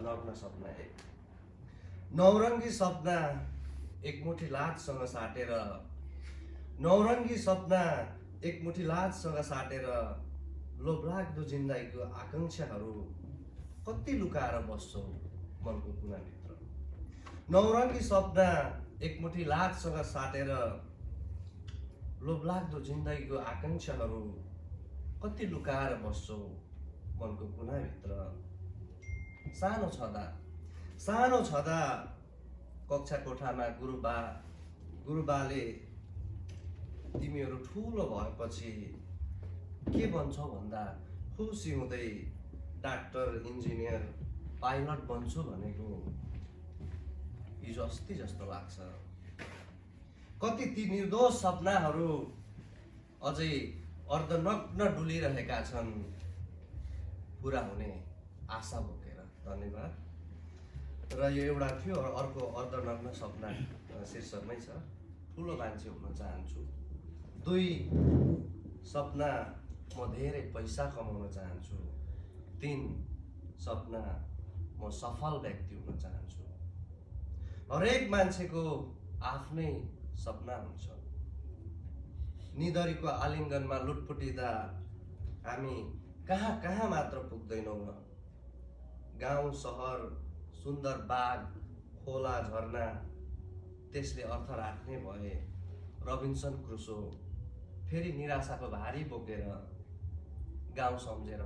अर्धनग्न सपना एक। नौरङ्गी सपना एकमुठी लाजसँग साटेर, नौरङ्गी सपना एकमुठी लाजसँग साटेर लोभलाग्दो जिन्दगीको आकाङ्क्षाहरू कति लुकाएर बस्छौ मनको कुनाभित्र। नौरङ्गी सपना एकमुठी लाजसँग साटेर लोभलाग्दो जिन्दगीको आकाङ्क्षाहरू कति लुकाएर बस्छौ मनको कुनाभित्र। सानो छँदा कक्षा कोठामा गुरुबाले तिमीहरू ठुलो भएपछि के बन्छौ भन्दा खुसी हुँदै डाक्टर, इन्जिनियर, पाइलट बन्छु भनेको हिजो अस्ति जस्तो लाग्छ। कति ती निर्दोष सपनाहरू अझै अर्धनग्न डुलिरहेका छन् पुरा हुने आशा बोकेर। धन्यवाद। र यो एउटा थियो, अर्को अर्धनग्न सपना शीर्षकमै छ। ठुलो मान्छे हुन चाहन्छु। 2 सपना म धेरै पैसा कमाउन चाहन्छु। 3 सपना म सफल व्यक्ति हुन चाहन्छु। हरेक मान्छेको आफ्नै सपना हुन्छ। निधरीको आलिङ्गनमा लुटपुटिँदा हामी कहाँ मात्र पुग्दैनौँ न। गाउँ सहर, सुन्दर बाग, खोला, झरना त्यसले अर्थ राख्ने भए रबिन्सन क्रुसो फेरि निराशाको भारी बोकेर गाउँ सम्झेर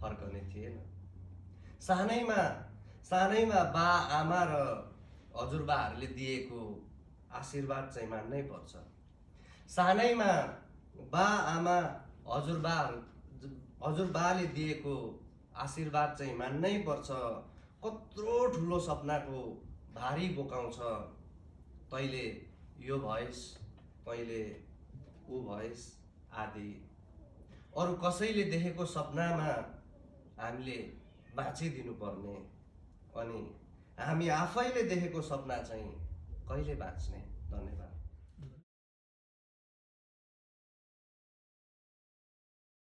फर्कने थिएन। सानैमा बा आमा र हजुरबाहरूले दिएको आशीर्वाद चाहिँ मान्नै पर्छ। सानैमा बा आमा हजुरबाले दिएको आशीर्वाद चाहिँ मान्नै पर्छ। कत्रो ठुलो सपनाको भारी बोकाउँछ। तैले यो भएस्, तैले ऊ भएस् आदि। अरू कसैले देखेको सपनामा हामीले बाँचिदिनु पर्ने, अनि हामी आफैले देखेको सपना चाहिँ कहिले बाँच्ने। धन्यवाद।